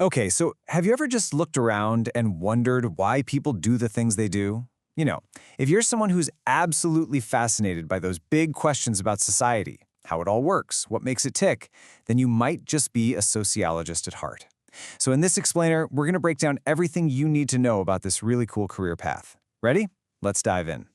Okay, so have you ever just looked around and wondered why people do the things they do? You know, if you're someone who's absolutely fascinated by those big questions about society, how it all works, what makes it tick, then you might just be a sociologist at heart. So in this explainer, we're going to break down everything you need to know about this really cool career path. Ready? Let's dive in.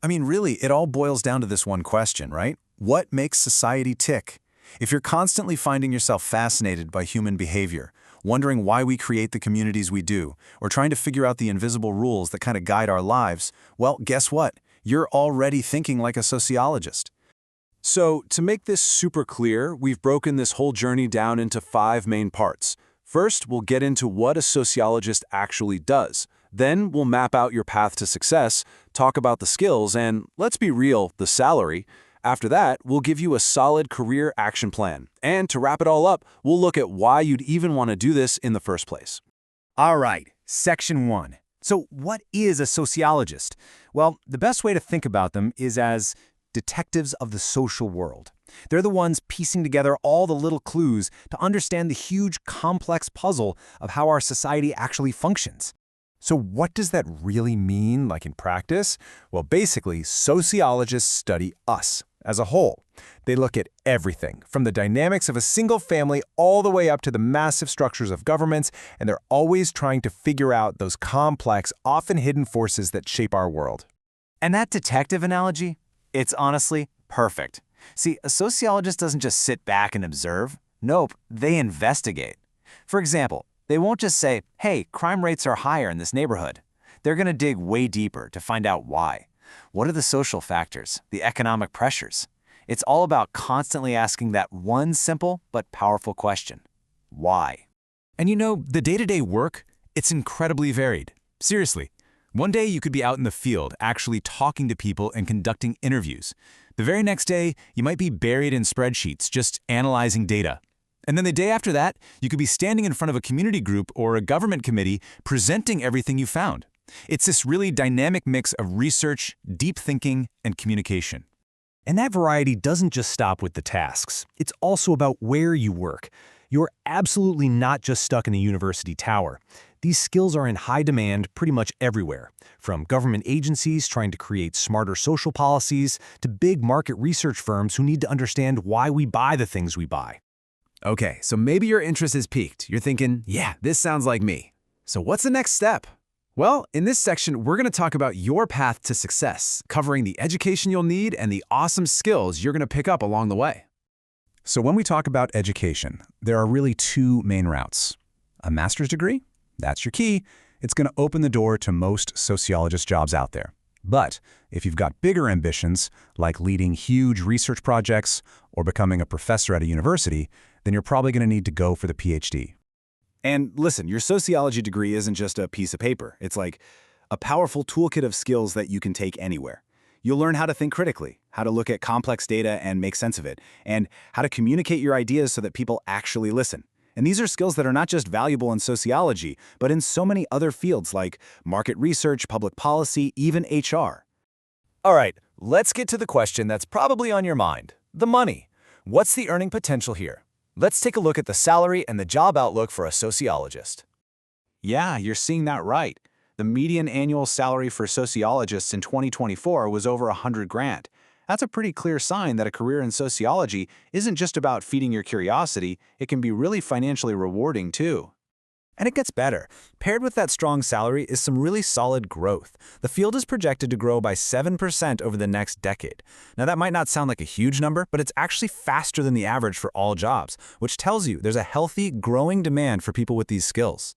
I mean, really, it all boils down to this one question, right? What makes society tick? If you're constantly finding yourself fascinated by human behavior, wondering why we create the communities we do, or trying to figure out the invisible rules that kind of guide our lives, well, guess what? You're already thinking like a sociologist. So, to make this super clear, we've broken this whole journey down into 5 main parts. First, we'll get into what a sociologist actually does. Then, we'll map out your path to success, talk about the skills, and, let's be real, the salary. After that, we'll give you a solid career action plan. And to wrap it all up, we'll look at why you'd even want to do this in the first place. All right, Section 1. So what is a sociologist? Well, the best way to think about them is as detectives of the social world. They're the ones piecing together all the little clues to understand the huge, complex puzzle of how our society actually functions. So what does that really mean, like in practice? Well, basically, sociologists study us as a whole. They look at everything, from the dynamics of a single family all the way up to the massive structures of governments, and they're always trying to figure out those complex, often hidden forces that shape our world. And that detective analogy? It's honestly perfect. See, a sociologist doesn't just sit back and observe. Nope, they investigate. For example, they won't just say, hey, crime rates are higher in this neighborhood. They're going to dig way deeper to find out why. What are the social factors, the economic pressures? It's all about constantly asking that one simple but powerful question. Why? And you know, the day-to-day work, it's incredibly varied. Seriously, one day you could be out in the field actually talking to people and conducting interviews. The very next day, you might be buried in spreadsheets just analyzing data. And then the day after that, you could be standing in front of a community group or a government committee presenting everything you found. It's this really dynamic mix of research, deep thinking, and communication. And that variety doesn't just stop with the tasks. It's also about where you work. You're absolutely not just stuck in the university tower. These skills are in high demand pretty much everywhere, from government agencies trying to create smarter social policies to big market research firms who need to understand why we buy the things we buy. Okay, so maybe your interest is piqued. You're thinking, yeah, this sounds like me. So what's the next step? Well, in this section, we're going to talk about your path to success, covering the education you'll need and the awesome skills you're going to pick up along the way. So when we talk about education, there are really 2 main routes. A master's degree? That's your key. It's going to open the door to most sociologist jobs out there. But if you've got bigger ambitions, like leading huge research projects or becoming a professor at a university, then you're probably going to need to go for the PhD. And listen, your sociology degree isn't just a piece of paper. It's like a powerful toolkit of skills that you can take anywhere. You'll learn how to think critically, how to look at complex data and make sense of it, and how to communicate your ideas so that people actually listen. And these are skills that are not just valuable in sociology, but in so many other fields like market research, public policy, even HR. All right, let's get to the question that's probably on your mind, the money. What's the earning potential here? Let's take a look at the salary and the job outlook for a sociologist. Yeah, you're seeing that right. The median annual salary for sociologists in 2024 was over 100 grand. That's a pretty clear sign that a career in sociology isn't just about feeding your curiosity, it can be really financially rewarding too. And it gets better. Paired with that strong salary is some really solid growth. The field is projected to grow by 7% over the next decade. Now that might not sound like a huge number, but it's actually faster than the average for all jobs, which tells you there's a healthy, growing demand for people with these skills.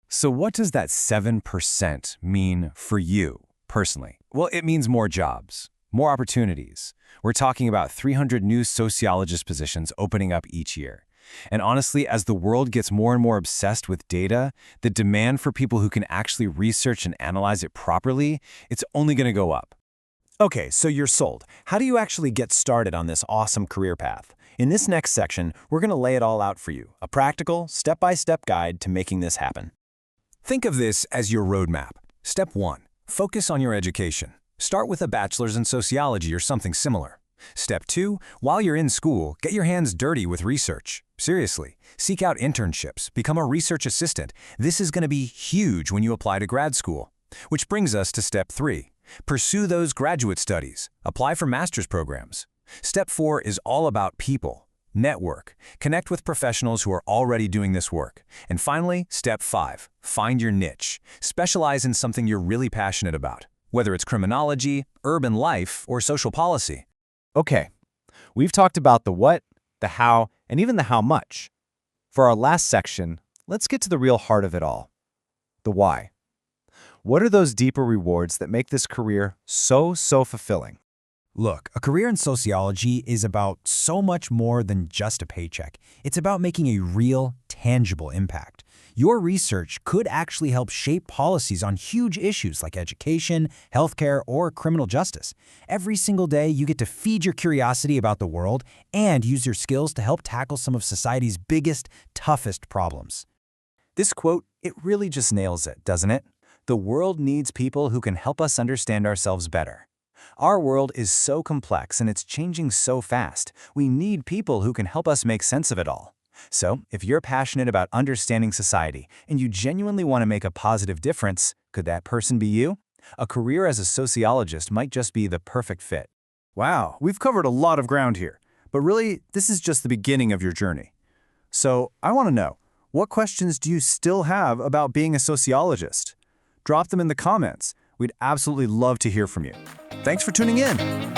So what does that 7% mean for you, personally? Well, it means more jobs, more opportunities. We're talking about 300 new sociologist positions opening up each year. And honestly, as the world gets more and more obsessed with data, the demand for people who can actually research and analyze it properly, it's only going to go up. Okay, so you're sold. How do you actually get started on this awesome career path? In this next section, we're going to lay it all out for you, a practical, step-by-step guide to making this happen. Think of this as your roadmap. Step 1, focus on your education. Start with a bachelor's in sociology or something similar. Step 2, while you're in school, get your hands dirty with research. Seriously, seek out internships, become a research assistant. This is going to be huge when you apply to grad school. Which brings us to Step 3. Pursue those graduate studies. Apply for master's programs. Step 4 is all about people. Network. Connect with professionals who are already doing this work. And finally, Step 5. Find your niche. Specialize in something you're really passionate about, whether it's criminology, urban life, or social policy. Okay, we've talked about the what, the how, and even the how much. For our last section, let's get to the real heart of it all. The why. What are those deeper rewards that make this career so fulfilling? Look, a career in sociology is about so much more than just a paycheck. It's about making a real, tangible impact. Your research could actually help shape policies on huge issues like education, healthcare, or criminal justice. Every single day, you get to feed your curiosity about the world and use your skills to help tackle some of society's biggest, toughest problems. This quote, it really just nails it, doesn't it? The world needs people who can help us understand ourselves better. Our world is so complex and it's changing so fast. We need people who can help us make sense of it all. So, if you're passionate about understanding society and you genuinely want to make a positive difference, could that person be you? A career as a sociologist might just be the perfect fit. Wow, we've covered a lot of ground here, but really, this is just the beginning of your journey. So, I want to know, what questions do you still have about being a sociologist? Drop them in the comments. We'd absolutely love to hear from you. Thanks for tuning in.